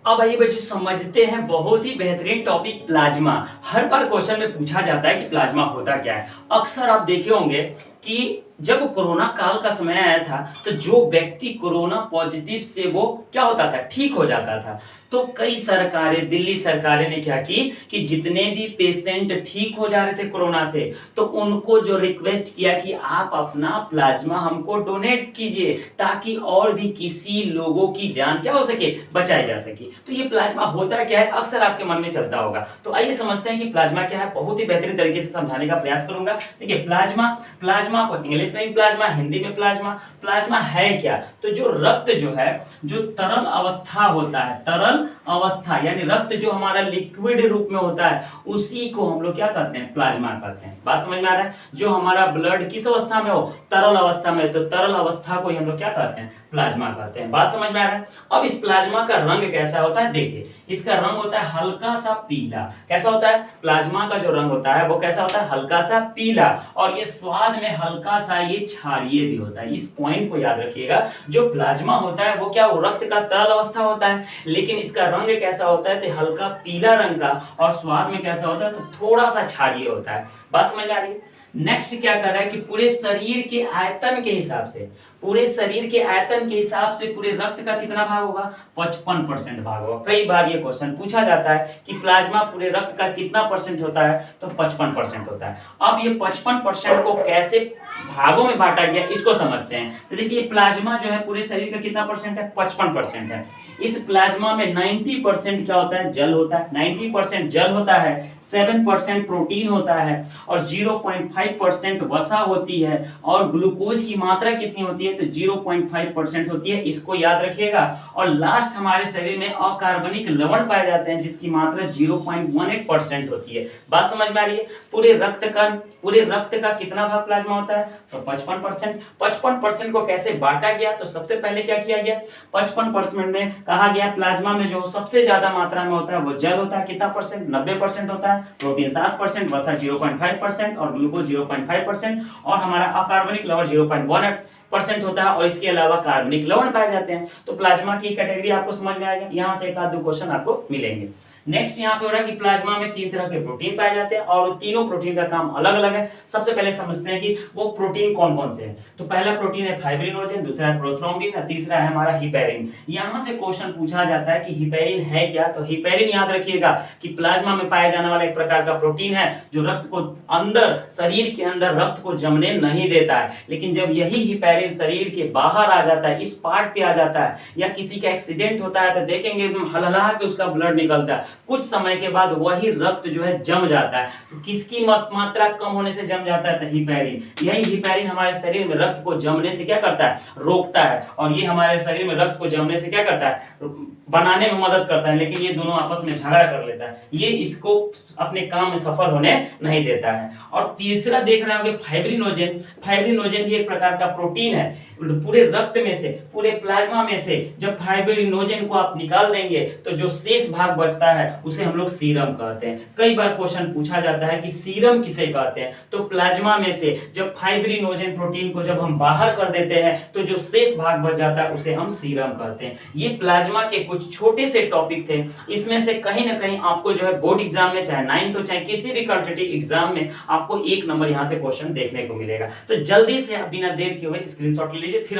अब आइए बच्चों समझते हैं बहुत ही बेहतरीन टॉपिक प्लाज्मा। हर बार क्वेश्चन में पूछा जाता है कि प्लाज्मा होता क्या है। अक्सर आप देखे होंगे कि जब कोरोना काल का समय आया था तो जो व्यक्ति कोरोना पॉजिटिव से वो क्या होता था, ठीक हो जाता था। तो कई सरकारें, दिल्ली सरकारें ने क्या की कि जितने भी पेशेंट ठीक हो जा रहे थे कोरोना से, तो उनको जो रिक्वेस्ट किया कि आप अपना प्लाज्मा हमको डोनेट कीजिए ताकि और भी किसी लोगों की जान क्या हो सके, बचाई जा सके। तो ये प्लाज्मा होता क्या है, अक्सर आपके मन में चलता होगा। तो आइए समझते हैं कि प्लाज्मा क्या है। बहुत ही बेहतरीन तरीके से समझाने का प्रयास करूंगा। देखिए प्लाज्मा, प्लाज्मा को इंग्लिश में भी प्लाज्मा, हिंदी में प्लाज्मा। प्लाज्मा है क्या? तो जो रक्त जो है, जो तरल अवस्था होता है, तरल अवस्था यानी रक्त जो हमारा लिक्विड रूप में होता है, उसी को हम लोग क्या कहते हैं, प्लाज्मा कहते हैं। बात समझ में आ रहा है? जो हमारा ब्लड किस अवस्था में हो, तरल अवस्था में, तो तरल अवस्था को हम लोग क्या कहते हैं, प्लाज्मा कहते हैं। बात समझ में आ रहा है? अब इस प्लाज्मा का रंग कैसा होता है, देखिए इसका रंग होता है हल्का सा पीला। कैसा होता है? प्लाज्मा का जो रंग होता है वो कैसा होता है, हल्का सा पीला। और ये स्वाद में हल्का सा ये क्षारीय भी होता है। इस पॉइंट को याद रखिएगा। जो प्लाज्मा होता है वो क्या, वो रक्त का तरल अवस्था होता है, लेकिन इसका रंग कैसा होता है, तो हल्का पीला रंग का, और स्वाद में कैसा होता है, तो थोड़ा सा क्षारीय होता है। बात समझ में आ रही है? नेक्स्ट क्या कर रहा है कि पूरे शरीर के आयतन के हिसाब से, पूरे शरीर के आयतन के हिसाब से पूरे रक्त का कितना भाग होगा, 55% भाग होगा। कई बार ये क्वेश्चन पूछा जाता है कि प्लाज्मा पूरे रक्त का कितना परसेंट होता है, तो 55% होता है। अब ये 55% को कैसे भागों में बांटा गया, इसको समझते हैं। तो देखिए प्लाज्मा जो है पूरे शरीर का कितना परसेंट है, 55% है। इस प्लाज्मा में 90% क्या होता है, जल होता है। 90% जल होता है, 7% प्रोटीन होता है, और 0.5% वसा होती है, और ग्लूकोज की मात्रा कितनी होती है, तो 0.5% होती है। इसको याद रखिएगा। और लास्ट हमारे शरीर में अकार्बनिक लवण पाए जाते हैं जिसकी मात्रा 0.18% होती है। बात समझ में आ रही है? पूरे रक्त का कितना भाग प्लाज्मा होता है, तो 55%। 55% को कैसे बांटा गया, तो सबसे पहले क्या किया गया, 55% में कहा गया प्लाज्मा में जो सबसे ज्यादा मात्रा में होता है वो जल होता है। कितना परसेंट, 90% होता है। प्रोटीन 7%, वसा 0.5% और ग्लूकोज 0.5%, और हमारा अकार्बनिक लवण 0.18% होता है, और इसके अलावा कार्बनिक लवण पाए जाते हैं। तो प्लाज्मा की कैटेगरी आपको समझ में आएगा। यहाँ से एक आध दो क्वेश्चन आपको मिलेंगे। नेक्स्ट यहाँ पे हो रहा है कि प्लाज्मा में 3 तरह के प्रोटीन पाए जाते हैं, और तीनों प्रोटीन का काम अलग अलग है। सबसे पहले समझते हैं कि वो प्रोटीन कौन कौन से हैं। तो पहला प्रोटीन है फाइब्रिनोजेन, दूसरा है प्रोथ्रोम्बिन, और तीसरा है हमारा हिपेरिन। यहाँ से क्वेश्चन पूछा जाता है कि हिपेरिन है क्या। तो हिपेरिन याद रखिएगा कि प्लाज्मा में पाया जाने वाला एक प्रकार का प्रोटीन है जो रक्त को अंदर, शरीर के अंदर रक्त को जमने नहीं देता है। लेकिन जब यही हिपेरिन शरीर के बाहर आ जाता है, इस पार्ट पे आ जाता है, या किसी का एक्सीडेंट होता है तो देखेंगे हलहला के उसका ब्लड निकलता है, कुछ समय के बाद वही रक्त जो है जम जाता है। तो किसकी मात्रा कम होने से जम जाता है, तो हिपेरिन। यही हिपेरिन हमारे शरीर में रक्त को जमने से क्या करता है, रोकता है, और ये हमारे शरीर में रक्त को जमने से क्या करता है, बनाने में मदद करता है। लेकिन ये दोनों आपस में झगड़ा कर लेता है, ये इसको अपने काम में सफल होने नहीं देता है। और तीसरा देख रहे होंगे फाइब्रिनोजेन। फाइब्रिनोजेन भी एक प्रकार का प्रोटीन है। पूरे रक्त में से, पूरे प्लाज्मा में से जब फाइब्रिनोजेन को आप निकाल देंगे तो जो शेष भाग बचता है उसे हम लोग सीरम कहते हैं। कई बार क्वेश्चन पूछा जाता है कि सीरम किसे कहते हैं। तो प्लाज्मा में से जब फाइब्रिनोजेन प्रोटीन को जब हम बाहर कर देते हैं तो जो शेष भाग बच जाता है उसे हम सीरम कहते हैं। ये प्लाज्मा के कुछ छोटे से टॉपिक थे। इसमें से कहीं ना कहीं आपको जो है बोर्ड एग्जाम में, चाहे 9th हो चाहे किसी भी कॉम्पिटिटिव एग्जाम में, आपको 1 नंबर यहाँ से क्वेश्चन देखने को मिलेगा। तो जल्दी से बिना देर किए हुए स्क्रीनशॉट ले लीजिए। फिर